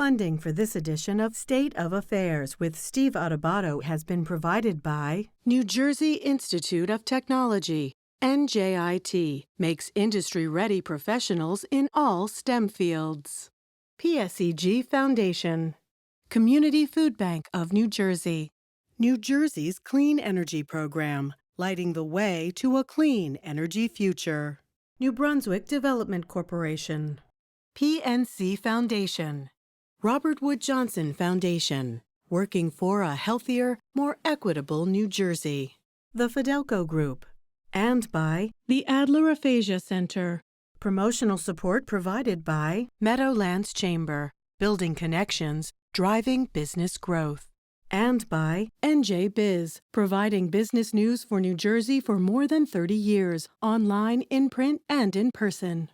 Funding for this edition of State of Affairs with Steve Adubato has been provided by New Jersey Institute of Technology. NJIT makes industry-ready professionals in all STEM fields. PSEG Foundation. Community Food Bank of New Jersey. New Jersey's Clean Energy Program, lighting the way to a clean energy future. New Brunswick Development Corporation. PNC Foundation. Robert Wood Johnson Foundation, working for a healthier, more equitable New Jersey. The Fidelco Group. And by the Adler Aphasia Center. Promotional support provided by Meadowlands Chamber, building connections, driving business growth. And by NJ Biz, providing business news for New Jersey for more than 30 years, online, in print, and in person.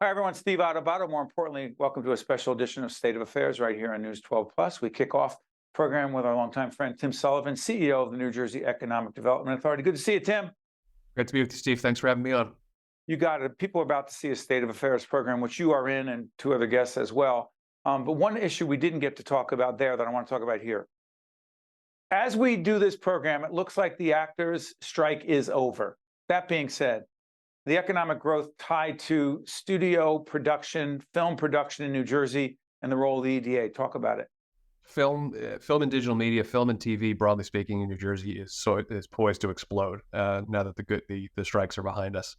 Hi, everyone. Steve Adubato. More importantly, welcome to a special edition of State of Affairs right here on News 12 Plus. We kick off the program with our longtime friend, Tim Sullivan, CEO of the New Jersey Economic Development Authority. Good to see you, Tim. Great to be with you, Steve. Thanks for having me on. You got it. People are about to see a State of Affairs program, which you are in, and two other guests as well. But one issue we didn't get to talk about there that I want to talk about here. As we do this program, it looks like the actors' strike is over. That being said, the economic growth tied to studio production, film production in New Jersey, and the role of the EDA. Talk about it. Film and digital media, film and TV, broadly speaking, in New Jersey is poised to explode now that the strikes are behind us.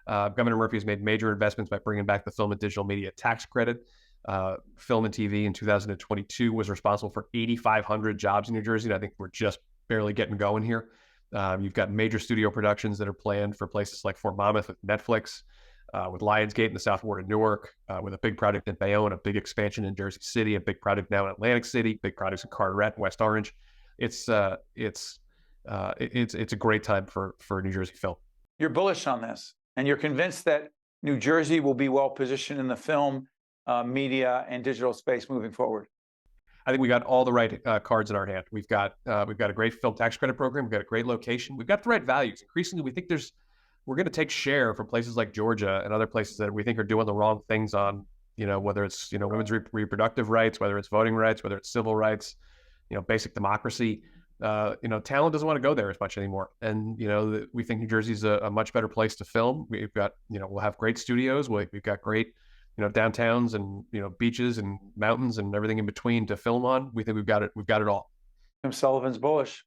Governor Murphy has made major investments by bringing back the film and digital media tax credit. Film and TV in 2022 was responsible for 8,500 jobs in New Jersey, and I think we're just barely getting going here. You've got major studio productions that are planned for places like Fort Monmouth with Netflix, with Lionsgate in the South Ward of Newark, with a big project in Bayonne, a big expansion in Jersey City, a big project now in Atlantic City, big projects in Carteret and West Orange. It's a great time for New Jersey film. You're bullish on this, and you're convinced that New Jersey will be well positioned in the film, media, and digital space moving forward. I think we got all the right cards in our hand. We've got a great film tax credit program. We've got a great location. We've got the right values. Increasingly, we think we're going to take share from places like Georgia and other places that we think are doing the wrong things on, whether it's, women's reproductive rights, whether it's voting rights, whether it's civil rights, basic democracy. Talent doesn't want to go there as much anymore. And, we think New Jersey's a much better place to film. We've got, we'll have great studios. We've got great downtowns and, beaches and mountains and everything in between to film on. We think we've got it all. Tim Sullivan's bullish.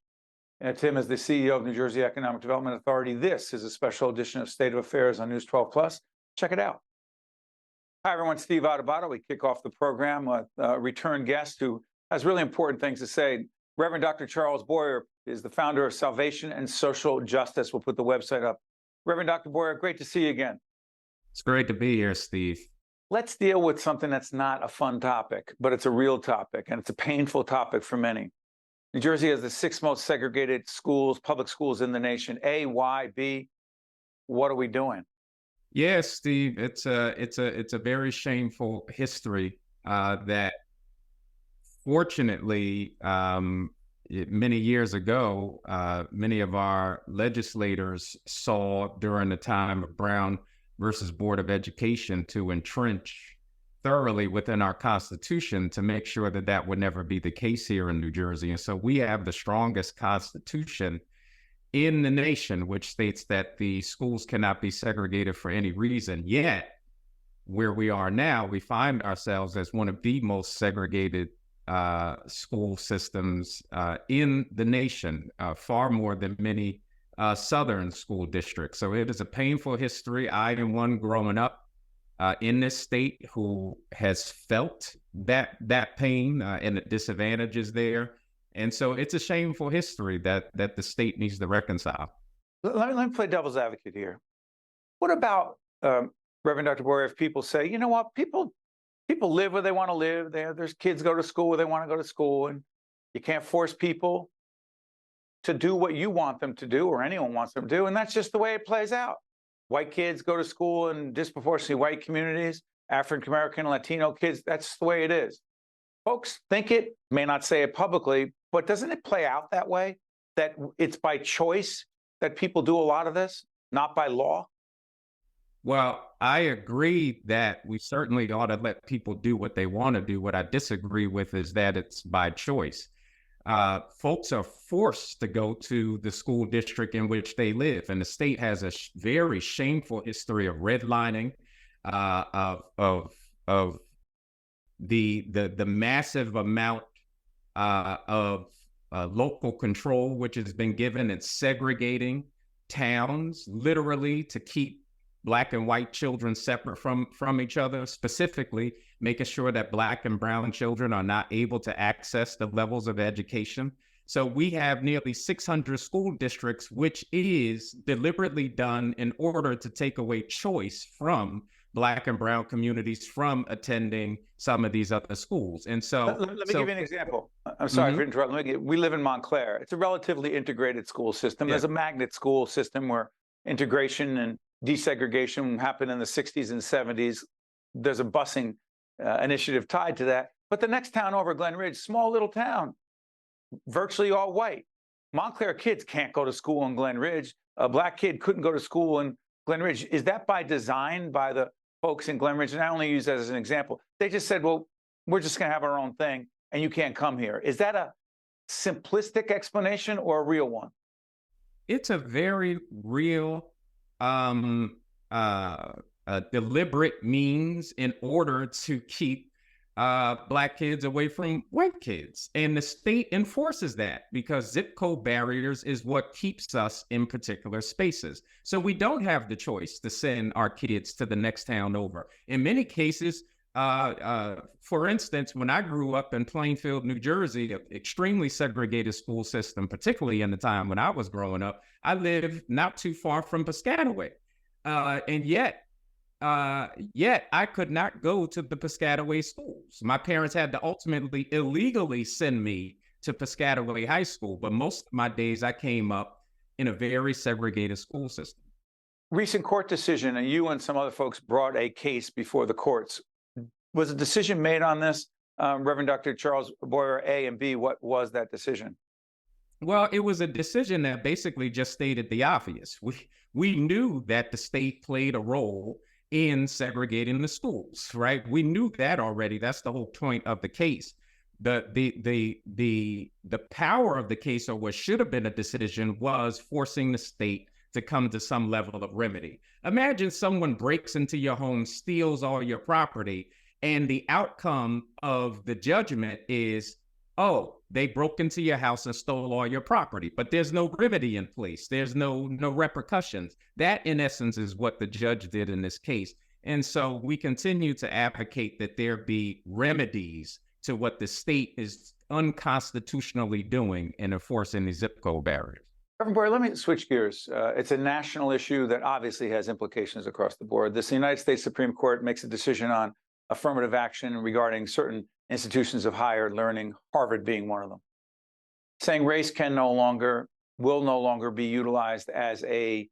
And Tim is the CEO of New Jersey Economic Development Authority. This is a special edition of State of Affairs on News 12 Plus. Check it out. Hi, everyone. Steve Adubato. We kick off the program with a return guest who has really important things to say. Reverend Dr. Charles Boyer is the founder of Salvation and Social Justice. We'll put the website up. Reverend Dr. Boyer, great to see you again. It's great to be here, Steve. Let's deal with something that's not a fun topic, but it's a real topic, and it's a painful topic for many. New Jersey has the 6th most segregated schools, public schools in the nation. A, why? B, what are we doing? Yes, Steve, it's a very shameful history that fortunately, many years ago, many of our legislators saw during the time of Brown versus Board of Education to entrench thoroughly within our Constitution to make sure that that would never be the case here in New Jersey. And so we have the strongest Constitution in the nation, which states that the schools cannot be segregated for any reason. Yet, where we are now, we find ourselves as one of the most segregated school systems in the nation, far more than many southern school districts. So it is a painful history. I am one growing up in this state who has felt that pain and the disadvantages there. And so it's a shameful history that the state needs to reconcile. Let me play devil's advocate here. What about Reverend Dr. Boyer, if people say, you know what, people live where they want to live. There's kids go to school where they want to go to school, and you can't force people to do what you want them to do or anyone wants them to do, and that's just the way it plays out. White kids go to school in disproportionately white communities, African American, Latino kids, that's the way it is. Folks think it, may not say it publicly, but doesn't it play out that way? That it's by choice that people do a lot of this, not by law? Well, I agree that we certainly ought to let people do what they want to do. What I disagree with is that it's by choice. Folks are forced to go to the school district in which they live, and the state has a very shameful history of redlining, of the massive amount of local control which has been given in segregating towns, literally to keep Black and white children separate from each other, specifically making sure that Black and brown children are not able to access the levels of education. So we have nearly 600 school districts, which is deliberately done in order to take away choice from Black and brown communities from attending some of these other schools. And so let me give you an example. I'm sorry for interrupting. We live in Montclair. It's a relatively integrated school system. There's a magnet school system where integration and desegregation happened in the 60s and 70s. There's a busing initiative tied to that. But the next town over, Glen Ridge, small little town, virtually all white. Montclair kids can't go to school in Glen Ridge. A Black kid couldn't go to school in Glen Ridge. Is that by design by the folks in Glen Ridge? And I only use that as an example. They just said, well, we're just going to have our own thing and you can't come here. Is that a simplistic explanation or a real one? It's a very real deliberate means in order to keep Black kids away from white kids. And the state enforces that because zip code barriers is what keeps us in particular spaces. So we don't have the choice to send our kids to the next town over. In many cases, for instance, when I grew up in Plainfield, New Jersey, an extremely segregated school system, particularly in the time when I was growing up, I lived not too far from Piscataway. And yet I could not go to the Piscataway schools. My parents had to ultimately illegally send me to Piscataway High School, but most of my days I came up in a very segregated school system. Recent court decision, and you and some other folks brought a case before the courts. Was a decision made on this, Reverend Dr. Charles Boyer, A, and B, what was that decision? Well, it was a decision that basically just stated the obvious. We knew that the state played a role in segregating the schools, right? We knew that already. That's the whole point of the case. The power of the case, or what should have been a decision, was forcing the state to come to some level of remedy. Imagine someone breaks into your home, steals all your property, and the outcome of the judgment is, oh, they broke into your house and stole all your property, but there's no remedy in place. There's no repercussions. That, in essence, is what the judge did in this case. And so we continue to advocate that there be remedies to what the state is unconstitutionally doing in enforcing the zip code barriers. Reverend Boyer, let me switch gears. It's a national issue that obviously has implications across the board. The United States Supreme Court makes a decision on affirmative action regarding certain institutions of higher learning, Harvard being one of them, saying race will no longer be utilized as a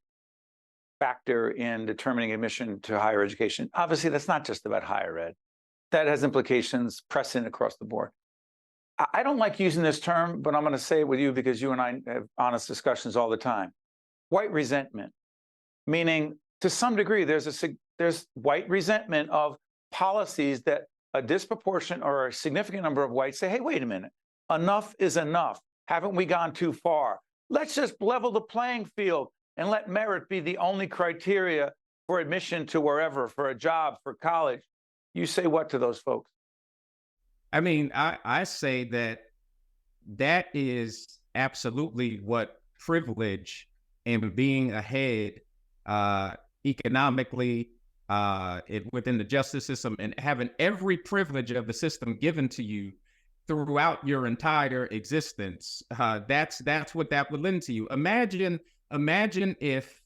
factor in determining admission to higher education. Obviously, that's not just about higher ed. That has implications precedent across the board. I don't like using this term, but I'm going to say it with you because you and I have honest discussions all the time. White resentment, meaning to some degree, there's white resentment of policies that a disproportionate or a significant number of whites say, hey, wait a minute, enough is enough. Haven't we gone too far? Let's just level the playing field and let merit be the only criteria for admission to wherever, for a job, for college. You say what to those folks? I mean, I say that is absolutely what privilege and being ahead economically within the justice system and having every privilege of the system given to you throughout your entire existence. That's what that would lend to you. Imagine if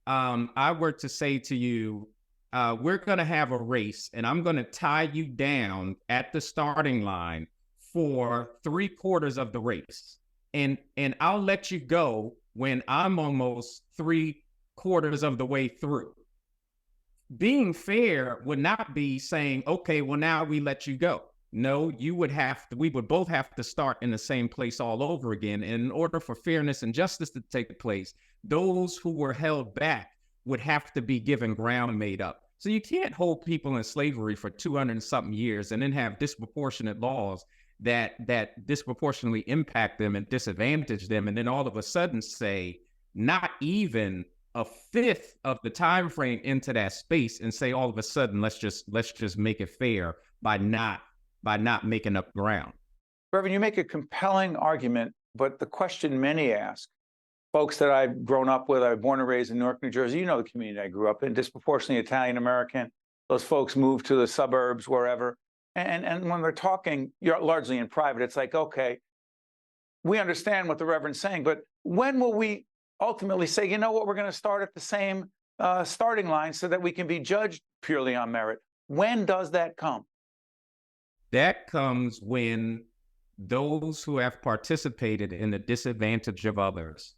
I were to say to you, we're going to have a race, and I'm going to tie you down at the starting line for 3/4 of the race. And I'll let you go when I'm almost 3/4 of the way through. Being fair would not be saying, okay, well, now we let you go. No, we would both have to start in the same place all over again. And in order for fairness and justice to take place, those who were held back would have to be given ground made up. So you can't hold people in slavery for 200 and something years and then have disproportionate laws that disproportionately impact them and disadvantage them, and then all of a sudden say not even a fifth of the time frame into that space, and say all of a sudden let's just make it fair by not making up ground. Reverend, you make a compelling argument, but the question many ask, folks that I've grown up with, I was born and raised in Newark, New Jersey, you know the community I grew up in, disproportionately Italian American. Those folks moved to the suburbs, wherever. And when they're talking, you're largely in private, it's like, okay, we understand what the Reverend's saying, but when will we ultimately say, you know what, we're going to start at the same starting line so that we can be judged purely on merit? When does that come? That comes when those who have participated in the disadvantage of others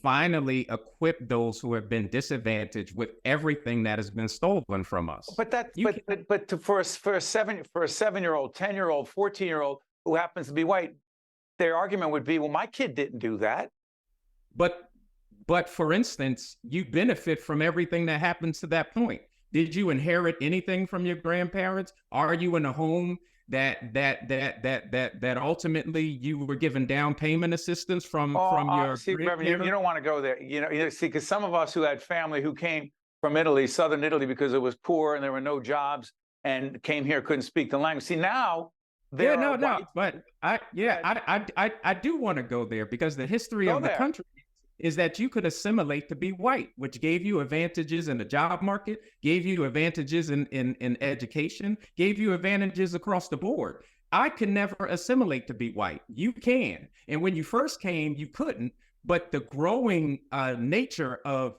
finally equip those who have been disadvantaged with everything that has been stolen from us. But for a 7-year-old, 10-year-old, 14-year-old who happens to be white, their argument would be, well, my kid didn't do that. But for instance, you benefit from everything that happens to that point. Did you inherit anything from your grandparents? Are you in a home that ultimately you were given down payment assistance from your? See, Reverend, you don't want to go there. See, because some of us who had family who came from Italy, southern Italy, because it was poor and there were no jobs, and came here, couldn't speak the language. See, now but I do want to go there, because the history of the country is that you could assimilate to be white, which gave you advantages in the job market, gave you advantages in education, gave you advantages across the board. I could never assimilate to be white. You can. And when you first came, you couldn't. But the growing nature of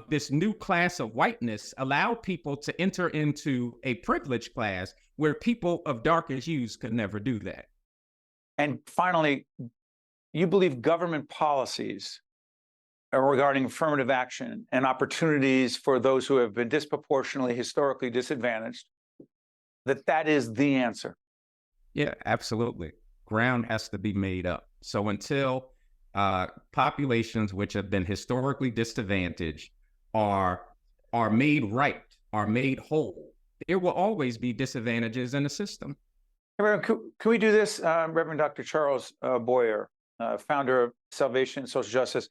this new class of whiteness allowed people to enter into a privileged class where people of darker hues could never do that. And finally, you believe government policies regarding affirmative action and opportunities for those who have been disproportionately historically disadvantaged, that is the answer. Yeah, absolutely. Ground has to be made up. So until populations which have been historically disadvantaged are made right, are made whole, there will always be disadvantages in the system. Reverend, can we do this? Reverend Dr. Charles Boyer, founder of Salvation and Social Justice.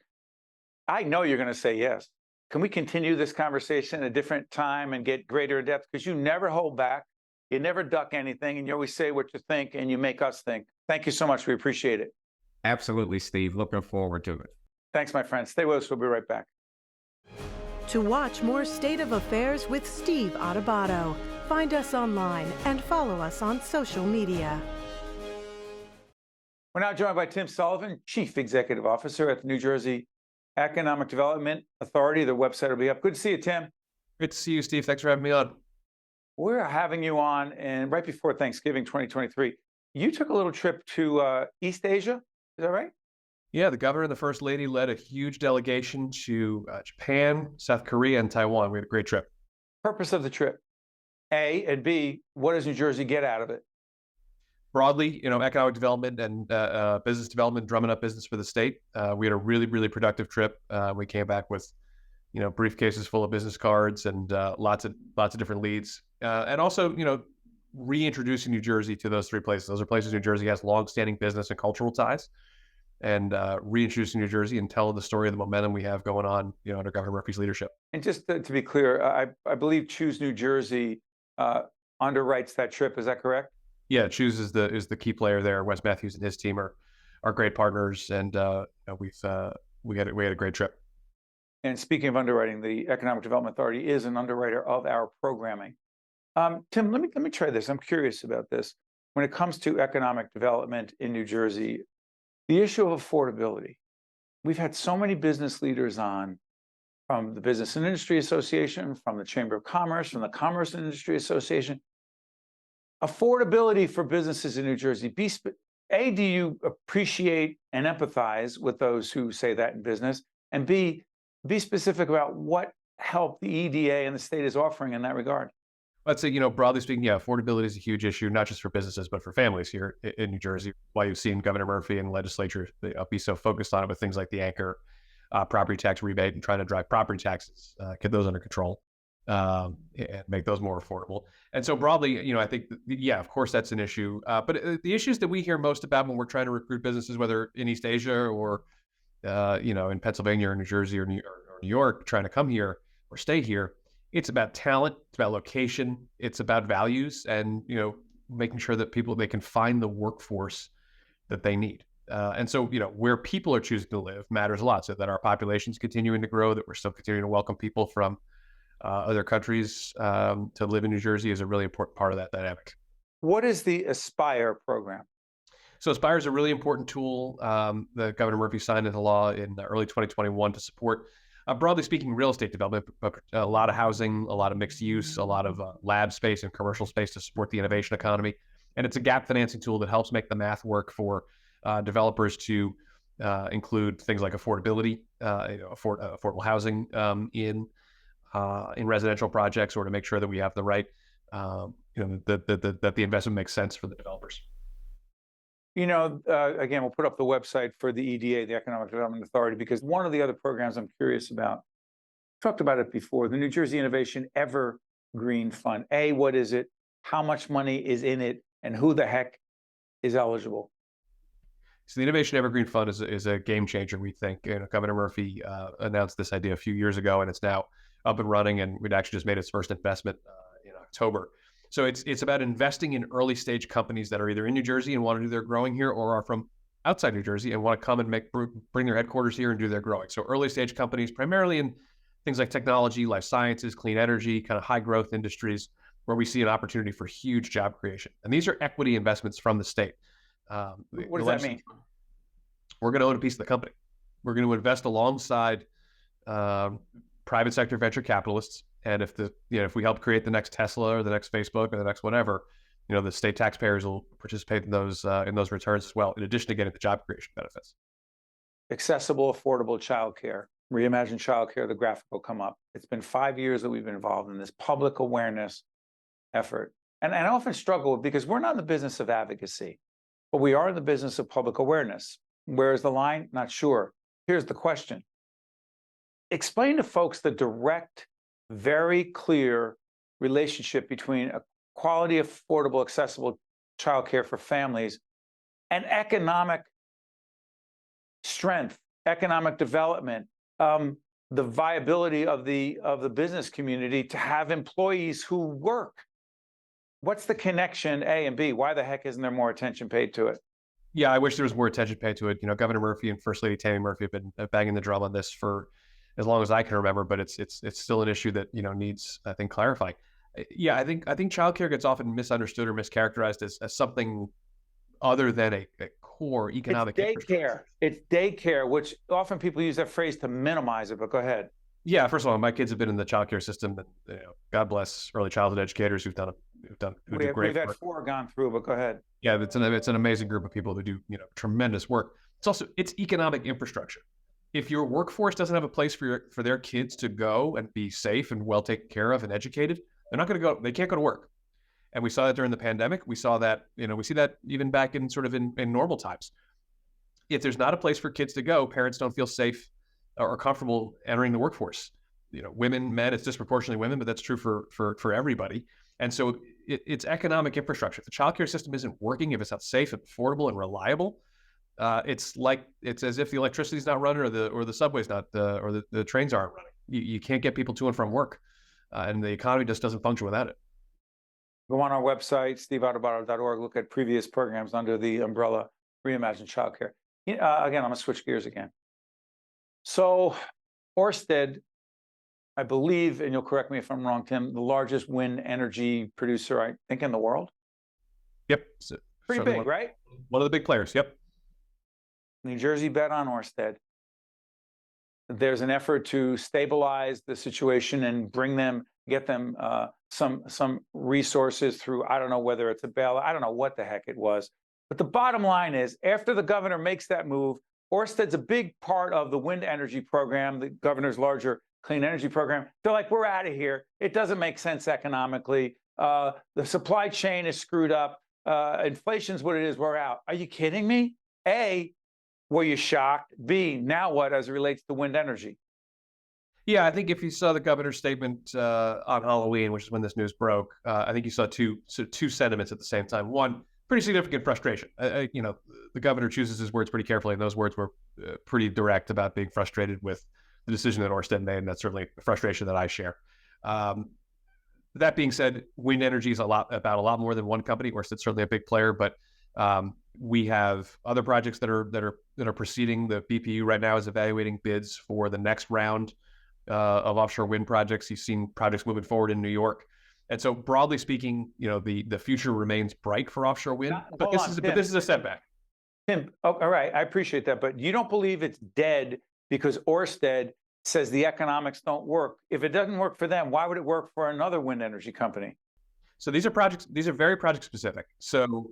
I know you're going to say yes. Can we continue this conversation at a different time and get greater depth? Because you never hold back, you never duck anything, and you always say what you think, and you make us think. Thank you so much. We appreciate it. Absolutely, Steve. Looking forward to it. Thanks, my friend. Stay with us. We'll be right back. To watch more State of Affairs with Steve Adubato, find us online and follow us on social media. We're now joined by Tim Sullivan, Chief Executive Officer at the New Jersey Economic Development Authority. The website will be up. Good to see you, Tim. Great to see you, Steve. Thanks for having me on. We're having you on, and right before Thanksgiving 2023, you took a little trip to East Asia. Is that right? Yeah, the governor and the first lady led a huge delegation to Japan, South Korea, and Taiwan. We had a great trip. Purpose of the trip, A, and B, what does New Jersey get out of it? Broadly, economic development and business development, drumming up business for the state. We had a really, really productive trip. We came back with, briefcases full of business cards and lots of different leads. And also, reintroducing New Jersey to those three places. Those are places New Jersey has longstanding business and cultural ties. And reintroducing New Jersey and telling the story of the momentum we have going on, under Governor Murphy's leadership. And just to be clear, I believe Choose New Jersey underwrites that trip. Is that correct? Yeah, Choose is the key player there. Wes Matthews and his team are great partners, and we had a great trip. And speaking of underwriting, the Economic Development Authority is an underwriter of our programming. Tim, let me try this. I'm curious about this. When it comes to economic development in New Jersey, the issue of affordability. We've had so many business leaders on from the Business and Industry Association, from the Chamber of Commerce, from the Commerce and Industry Association. Affordability for businesses in New Jersey. A, do you appreciate and empathize with those who say that in business? And B, be specific about what help the EDA and the state is offering in that regard. I'd say, broadly speaking, yeah, affordability is a huge issue, not just for businesses, but for families here in New Jersey. Why you've seen Governor Murphy and the legislature be so focused on it with things like the anchor property tax rebate and trying to drive property taxes, get those under control, and make those more affordable. And so broadly, I think, yeah, of course, that's an issue. But the issues that we hear most about when we're trying to recruit businesses, whether in East Asia or, in Pennsylvania or New Jersey or New York, trying to come here or stay here, it's about talent, it's about location, it's about values, and making sure that they can find the workforce that they need. And so where people are choosing to live matters a lot. So that our population's continuing to grow, that we're still continuing to welcome people from other countries to live in New Jersey is a really important part of that dynamic. What is the Aspire program? So Aspire is a really important tool that Governor Murphy signed into law in early 2021 to support, broadly speaking, real estate development, but a lot of housing, a lot of mixed use, a lot of lab space and commercial space to support the innovation economy. And it's a gap financing tool that helps make the math work for developers to include things like affordability, affordable housing in residential projects, or to make sure that we have the right, that the investment makes sense for the developers. Again, we'll put up the website for the EDA, the Economic Development Authority, because one of the other programs I'm curious about, talked about it before, the New Jersey Innovation Evergreen Fund. A, what is it? How much money is in it? And who the heck is eligible? So the Innovation Evergreen Fund is a game changer, we think. Governor Murphy announced this idea a few years ago, and it's now up and running, and we'd actually just made its first investment in October. So it's about investing in early stage companies that are either in New Jersey and want to do their growing here, or are from outside New Jersey and want to come and bring their headquarters here and do their growing. So early stage companies, primarily in things like technology, life sciences, clean energy, kind of high growth industries, where we see an opportunity for huge job creation. And these are equity investments from the state. What does that mean? We're going to own a piece of the company. We're going to invest alongside private sector venture capitalists. And if we help create the next Tesla or the next Facebook or the next whatever, the state taxpayers will participate in those returns as well, in addition to getting the job creation benefits. Accessible, affordable childcare. Reimagine childcare, the graphic will come up. It's been 5 years that we've been involved in this public awareness effort. And I often struggle because we're not in the business of advocacy, but we are in the business of public awareness. Where's the line? Not sure. Here's the question. Explain to folks the direct, very clear relationship between a quality, affordable, accessible childcare for families and economic strength, economic development, the viability of the business community to have employees who work. What's the connection, A and B? Why the heck isn't there more attention paid to it? Yeah, I wish there was more attention paid to it. Governor Murphy and First Lady Tammy Murphy have been banging the drum on this for as long as I can remember, but it's still an issue that needs, I think, clarifying. Yeah, I think childcare gets often misunderstood or mischaracterized as something other than a core economic infrastructure. It's daycare, which often people use that phrase to minimize it. But go ahead. Yeah, first of all, my kids have been in the childcare system, and God bless early childhood educators who do great We've had work. 4 gone through, but go ahead. Yeah, it's an amazing group of people who do tremendous work. It's economic infrastructure. If your workforce doesn't have a place for their kids to go and be safe and well taken care of and educated, they're not going to go. They can't go to work. And we saw that during the pandemic. We saw that, we see that even back in sort of in normal times. If there's not a place for kids to go, parents don't feel safe or comfortable entering the workforce. Women, men, it's disproportionately women, but that's true for everybody. And so it's economic infrastructure. If the childcare system isn't working, if it's not safe and affordable and reliable, it's as if the electricity's not running or the subway's not or the trains aren't running. You can't get people to and from work, and the economy just doesn't function without it. Go on our website, steveadubato.org. Look at previous programs under the umbrella Reimagine Childcare. Again, I'm going to switch gears again. So Ørsted, I believe, and you'll correct me if I'm wrong, Tim, the largest wind energy producer, I think, in the world. Yep. Pretty big, right? One of the big players. Yep. New Jersey bet on Ørsted. there's an effort to stabilize the situation and get them some resources through, I don't know whether it's a bail, I don't know what the heck it was. But the bottom line is, after the governor makes that move, Ørsted's a big part of the wind energy program, the governor's larger clean energy program. They're like, we're out of here. It doesn't make sense economically. The supply chain is screwed up. Inflation's what it is. We're out. Are you kidding me? A, were you shocked? B, now what as it relates to wind energy? Yeah, I think if you saw the governor's statement on Halloween, which is when this news broke, I think you saw two sentiments at the same time. One, pretty significant frustration. The governor chooses his words pretty carefully, and those words were pretty direct about being frustrated with the decision that Ørsted made, and that's certainly a frustration that I share. That being said, wind energy is about a lot more than one company. Ørsted's certainly a big player, but we have other projects that are proceeding. The BPU right now is evaluating bids for the next round of offshore wind projects. You've seen projects moving forward in New York. And so broadly speaking, the future remains bright for offshore wind, but this is a setback. Tim, all right, I appreciate that, but you don't believe it's dead because Ørsted says the economics don't work. If it doesn't work for them, why would it work for another wind energy company? So these are very project specific. So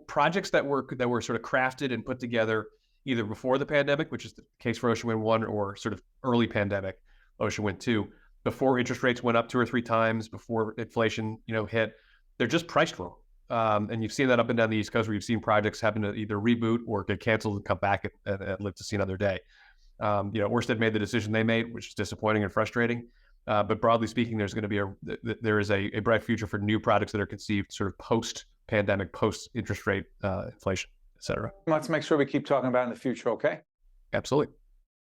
projects that were sort of crafted and put together either before the pandemic, which is the case for Ocean Wind 1, or sort of early pandemic Ocean Wind 2, before interest rates went up 2 or 3 times, before inflation hit, they're just priced wrong. And you've seen that up and down the East Coast, where you've seen projects having to either reboot or get canceled and come back and live to see another day. Ørsted made the decision they made, which is disappointing and frustrating. But broadly speaking, there is a bright future for new projects that are conceived sort of post-pandemic, post-interest rate inflation, et cetera. Let's make sure we keep talking about it in the future, okay? Absolutely.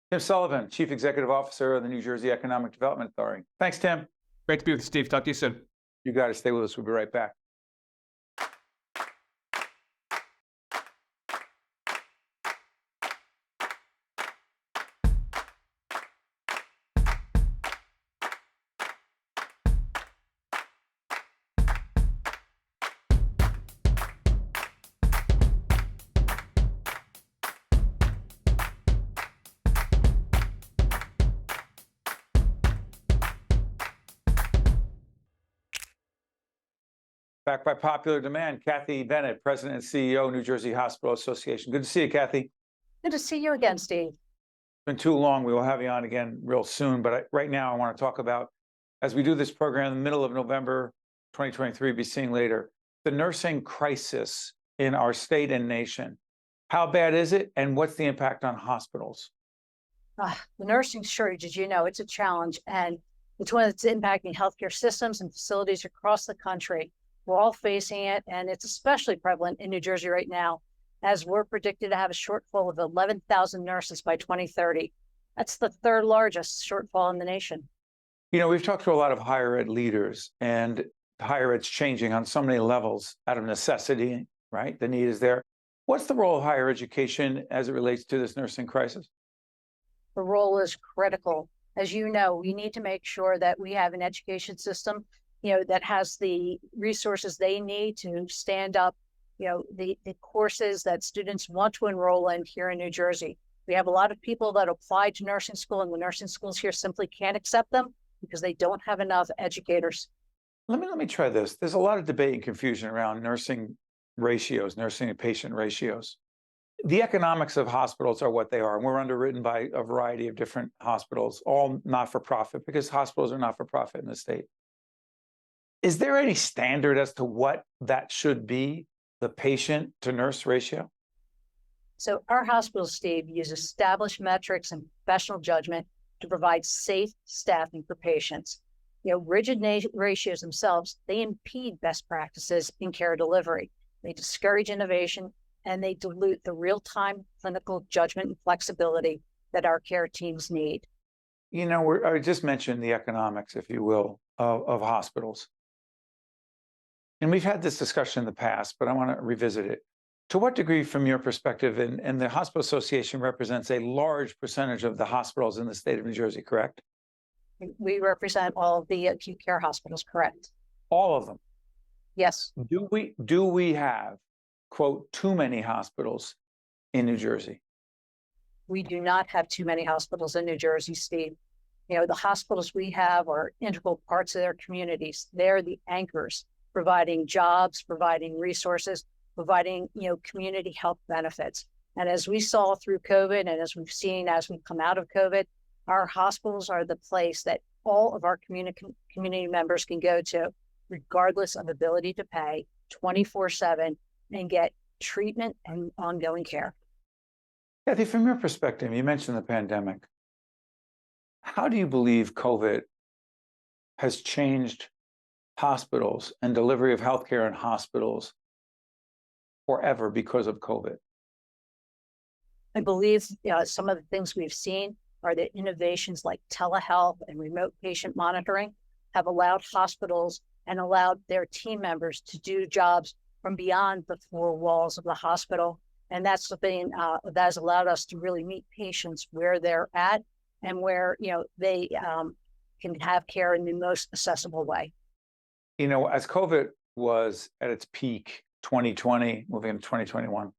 Tim Sullivan, Chief Executive Officer of the New Jersey Economic Development Authority. Thanks, Tim. Great to be with you, Steve. Talk to you soon. You got to stay with us. We'll be right back. Back by popular demand, Cathy Bennett, President and CEO, New Jersey Hospital Association. Good to see you, Cathy. Good to see you again, Steve. It's been too long. We will have you on again real soon. But right now, I want to talk about, as we do this program in the middle of November 2023, be seeing later, the nursing crisis in our state and nation. How bad is it, and what's the impact on hospitals? The nursing shortage, as you know, it's a challenge, and it's one that's impacting healthcare systems and facilities across the country. We're all facing it, and it's especially prevalent in New Jersey right now, as we're predicted to have a shortfall of 11,000 nurses by 2030. That's the third largest shortfall in the nation. We've talked to a lot of higher ed leaders, and higher ed's changing on so many levels out of necessity, right? The need is there. What's the role of higher education as it relates to this nursing crisis? The role is critical. As you know, we need to make sure that we have an education system that has the resources they need to stand up, the courses that students want to enroll in here in New Jersey. We have a lot of people that apply to nursing school, and the nursing schools here simply can't accept them because they don't have enough educators. Let me try this. There's a lot of debate and confusion around nursing ratios, nursing and patient ratios. The economics of hospitals are what they are, and we're underwritten by a variety of different hospitals, all not-for-profit, because hospitals are not-for-profit in the state. Is there any standard as to what that should be, the patient to nurse ratio? So our hospitals, Steve, use established metrics and professional judgment to provide safe staffing for patients. Rigid ratios themselves, they impede best practices in care delivery. They discourage innovation, and they dilute the real-time clinical judgment and flexibility that our care teams need. I just mentioned the economics, if you will, of hospitals. And we've had this discussion in the past, but I want to revisit it. To what degree, from your perspective, and the Hospital Association represents a large percentage of the hospitals in the state of New Jersey, correct? We represent all of the acute care hospitals, correct? All of them? Yes. Do we have, quote, too many hospitals in New Jersey? we do not have too many hospitals in New Jersey, Steve. The hospitals we have are integral parts of their communities. They're the anchors, providing jobs, providing resources, providing, community health benefits. And as we saw through COVID, and as we've seen as we come out of COVID, our hospitals are the place that all of our community members can go to, regardless of ability to pay, 24/7, and get treatment and ongoing care. Cathy, from your perspective, you mentioned the pandemic. How do you believe COVID has changed hospitals and delivery of healthcare in hospitals forever because of COVID? I believe some of the things we've seen are that innovations like telehealth and remote patient monitoring have allowed hospitals and allowed their team members to do jobs from beyond the four walls of the hospital. And that's something that has allowed us to really meet patients where they're at and where they can have care in the most accessible way. As COVID was at its peak, 2020, moving into 2021,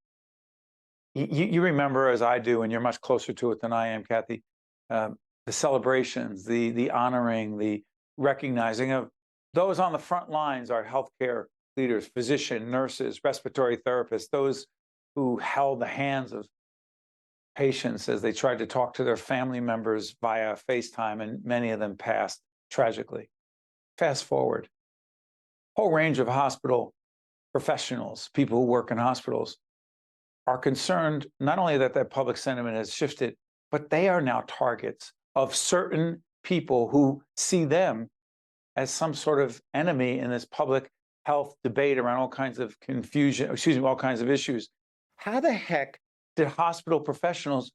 you remember, as I do, and you're much closer to it than I am, Cathy, the celebrations, the honoring, the recognizing of those on the front lines, our healthcare leaders, physicians, nurses, respiratory therapists, those who held the hands of patients as they tried to talk to their family members via FaceTime, and many of them passed tragically. Fast forward, whole range of hospital professionals, people who work in hospitals, are concerned not only that that public sentiment has shifted, but they are now targets of certain people who see them as some sort of enemy in this public health debate around all kinds of all kinds of issues. How the heck did hospital professionals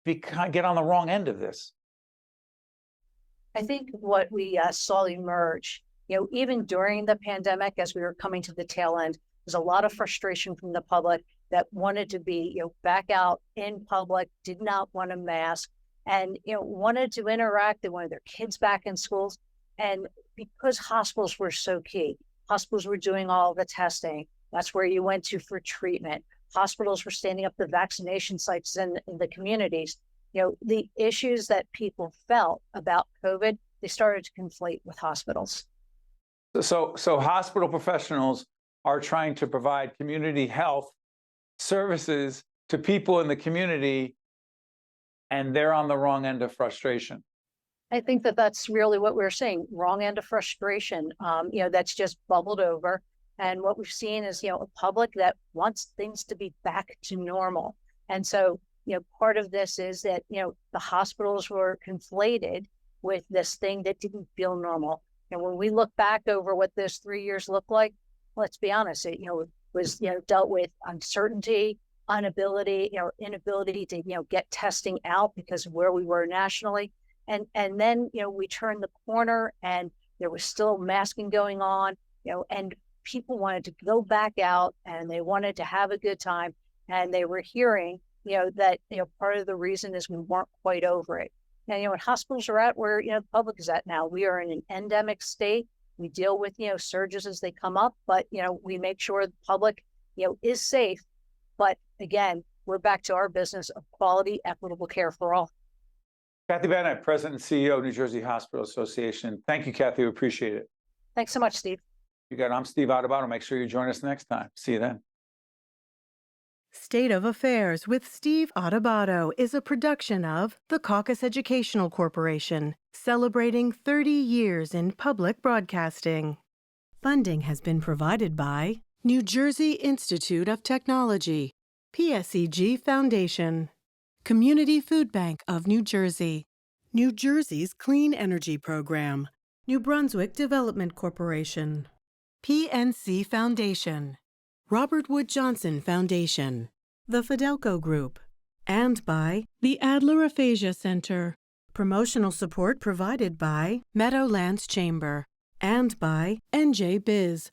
get on the wrong end of this? I think what we saw emerge, even during the pandemic, as we were coming to the tail end, there's a lot of frustration from the public that wanted to be, back out in public, did not want a mask, and, wanted to interact. They wanted their kids back in schools. And because hospitals were so key, hospitals were doing all the testing. That's where you went to for treatment. Hospitals were standing up the vaccination sites in the communities. The issues that people felt about COVID, they started to conflate with hospitals. So hospital professionals are trying to provide community health services to people in the community, and they're on the wrong end of frustration. I think that's really what we're seeing, wrong end of frustration, that's just bubbled over. And what we've seen is, a public that wants things to be back to normal. And so, part of this is that, the hospitals were conflated with this thing that didn't feel normal. And when we look back over what those 3 years looked like, let's be honest, it was dealt with uncertainty, inability to get testing out because of where we were nationally, and then we turned the corner and there was still masking going on, and people wanted to go back out and they wanted to have a good time, and they were hearing that part of the reason is we weren't quite over it. And when hospitals are at where the public is at now, we are in an endemic state. We deal with surges as they come up, but we make sure the public is safe. But again, we're back to our business of quality, equitable care for all. Cathy Bennett, President and CEO of New Jersey Hospital Association. Thank you, Cathy. We appreciate it. Thanks so much, Steve. You got it. I'm Steve Adubato. Make sure you join us next time. See you then. State of Affairs with Steve Adubato is a production of the Caucus Educational Corporation, celebrating 30 years in public broadcasting. Funding has been provided by New Jersey Institute of Technology, PSEG Foundation, Community Food Bank of New Jersey, New Jersey's Clean Energy Program, New Brunswick Development Corporation, PNC Foundation, Robert Wood Johnson Foundation, the Fidelco Group, and by the Adler Aphasia Center. Promotional support provided by Meadowlands Chamber and by NJ Biz,